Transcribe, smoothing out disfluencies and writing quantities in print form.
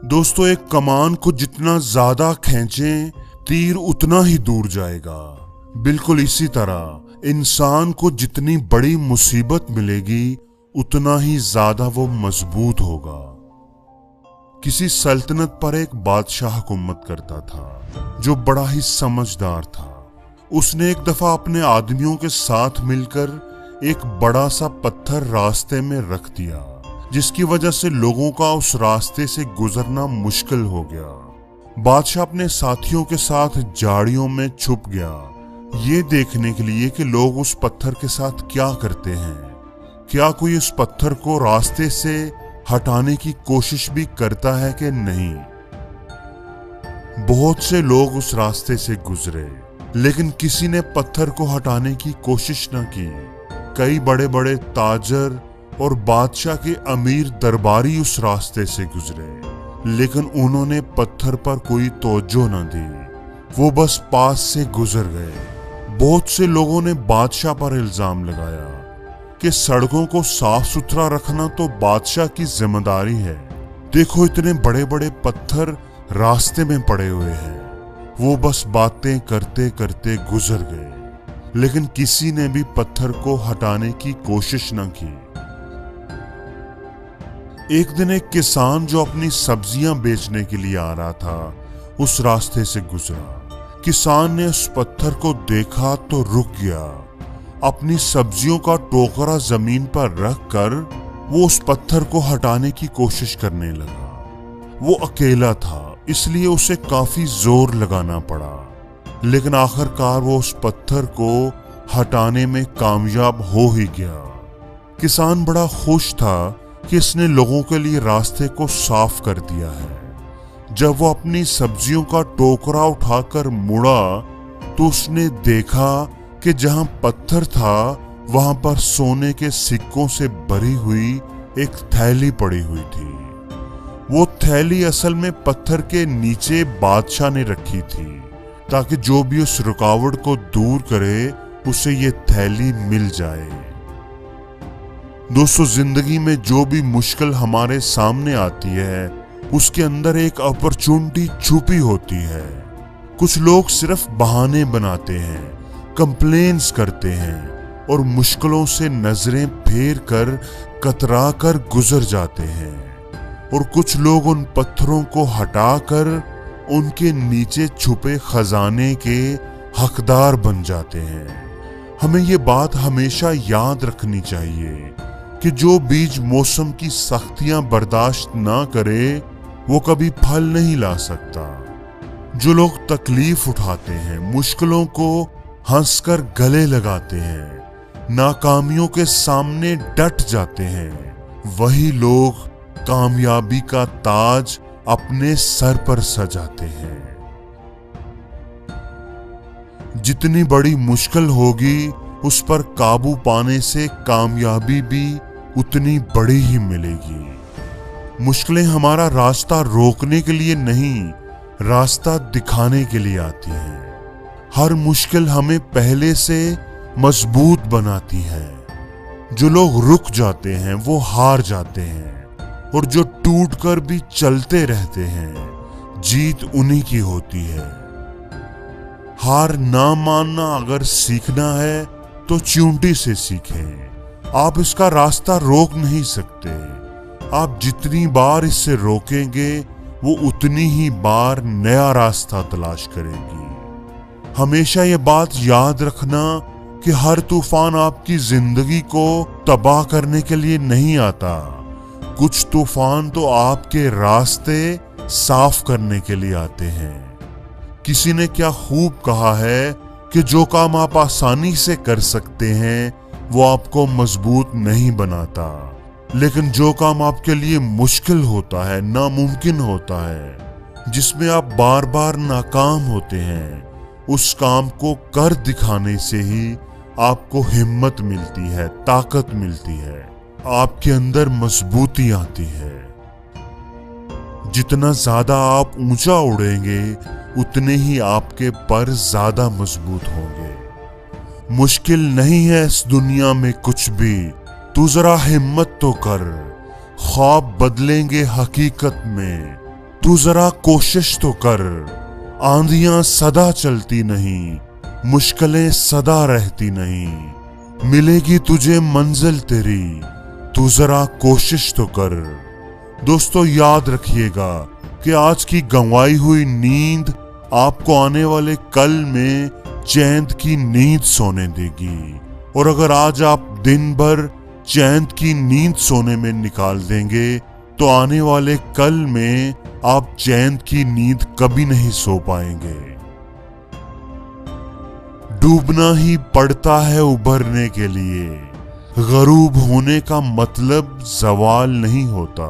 दोस्तों, एक कमान को जितना ज्यादा खींचें, तीर उतना ही दूर जाएगा। बिल्कुल इसी तरह इंसान को जितनी बड़ी मुसीबत मिलेगी, उतना ही ज्यादा वो मजबूत होगा। किसी सल्तनत पर एक बादशाह हुकूमत करता था, जो बड़ा ही समझदार था। उसने एक दफा अपने आदमियों के साथ मिलकर एक बड़ा सा पत्थर रास्ते में रख दिया, जिसकी वजह से लोगों का उस रास्ते से गुजरना मुश्किल हो गया। बादशाह अपने साथियों के साथ झाड़ियों में छुप गया, ये देखने के लिए कि लोग उस पत्थर के साथ क्या करते हैं। क्या कोई उस पत्थर को रास्ते से हटाने की कोशिश भी करता है कि नहीं। बहुत से लोग उस रास्ते से गुजरे, लेकिन किसी ने पत्थर को हटाने की कोशिश न की। कई बड़े बड़े ताजर और बादशाह के अमीर दरबारी उस रास्ते से गुजरे, लेकिन उन्होंने पत्थर पर कोई तवज्जो न दी। वो बस पास से गुजर गए। बहुत से लोगों ने बादशाह पर इल्जाम लगाया कि सड़कों को साफ सुथरा रखना तो बादशाह की जिम्मेदारी है। देखो, इतने बड़े बड़े पत्थर रास्ते में पड़े हुए हैं। वो बस बातें करते करते गुजर गए, लेकिन किसी ने भी पत्थर को हटाने की कोशिश न की। एक दिन एक किसान जो अपनी सब्जियां बेचने के लिए आ रहा था, उस रास्ते से गुजरा। किसान ने उस पत्थर को देखा तो रुक गया। अपनी सब्जियों का टोकरा जमीन पर रखकर वो उस पत्थर को हटाने की कोशिश करने लगा। वो अकेला था, इसलिए उसे काफी जोर लगाना पड़ा, लेकिन आखिरकार वो उस पत्थर को हटाने में कामयाब हो ही गया। किसान बड़ा खुश था कि इसने लोगों के लिए रास्ते को साफ कर दिया है। जब वो अपनी सब्जियों का टोकरा उठाकर मुड़ा तो उसने देखा कि जहां पत्थर था वहां पर सोने के सिक्कों से भरी हुई एक थैली पड़ी हुई थी। वो थैली असल में पत्थर के नीचे बादशाह ने रखी थी, ताकि जो भी उस रुकावट को दूर करे उसे ये थैली मिल जाए। दोस्तों, जिंदगी में जो भी मुश्किल हमारे सामने आती है, उसके अंदर एक अपॉर्चुनिटी छुपी होती है। कुछ लोग सिर्फ बहाने बनाते हैं, कंप्लेन्स करते हैं और मुश्किलों से नजरें फेर कर कतरा कर गुजर जाते हैं, और कुछ लोग उन पत्थरों को हटाकर उनके नीचे छुपे खजाने के हकदार बन जाते हैं। हमें ये बात हमेशा याद रखनी चाहिए कि जो बीज मौसम की सख्तियां बर्दाश्त ना करे, वो कभी फल नहीं ला सकता। जो लोग तकलीफ उठाते हैं, मुश्किलों को हंसकर गले लगाते हैं, नाकामियों के सामने डट जाते हैं, वही लोग कामयाबी का ताज अपने सर पर सजाते हैं। जितनी बड़ी मुश्किल होगी, उस पर काबू पाने से कामयाबी भी उतनी बड़ी ही मिलेगी। मुश्किलें हमारा रास्ता रोकने के लिए नहीं, रास्ता दिखाने के लिए आती हैं। हर मुश्किल हमें पहले से मजबूत बनाती है। जो लोग रुक जाते हैं वो हार जाते हैं, और जो टूटकर भी चलते रहते हैं, जीत उन्हीं की होती है। हार ना मानना अगर सीखना है तो चींटी से सीखें। आप इसका रास्ता रोक नहीं सकते। आप जितनी बार इससे रोकेंगे, वो उतनी ही बार नया रास्ता तलाश करेगी। हमेशा ये बात याद रखना कि हर तूफान आपकी जिंदगी को तबाह करने के लिए नहीं आता। कुछ तूफान तो आपके रास्ते साफ करने के लिए आते हैं। किसी ने क्या खूब कहा है कि जो काम आप आसानी से कर सकते हैं, वो आपको मजबूत नहीं बनाता, लेकिन जो काम आपके लिए मुश्किल होता है, नामुमकिन होता है, जिसमें आप बार बार नाकाम होते हैं, उस काम को कर दिखाने से ही आपको हिम्मत मिलती है, ताकत मिलती है, आपके अंदर मजबूती आती है। जितना ज्यादा आप ऊंचा उड़ेंगे, उतने ही आपके पर ज्यादा मजबूत होंगे। मुश्किल नहीं है इस दुनिया में कुछ भी, तू जरा हिम्मत तो कर। ख्वाब बदलेंगे हकीकत में, तू जरा कोशिश तो कर। आंधियां सदा चलती नहीं, मुश्किलें सदा रहती नहीं। मिलेगी तुझे मंजिल तेरी, तू जरा कोशिश तो कर। दोस्तों याद रखिएगा कि आज की गंवाई हुई नींद आपको आने वाले कल में चैन की नींद सोने देगी। और अगर आज आप दिन भर चैन की नींद सोने में निकाल देंगे तो आने वाले कल में आप चैन की नींद कभी नहीं सो पाएंगे। डूबना ही पड़ता है उभरने के लिए, गरूब होने का मतलब जवाल नहीं होता।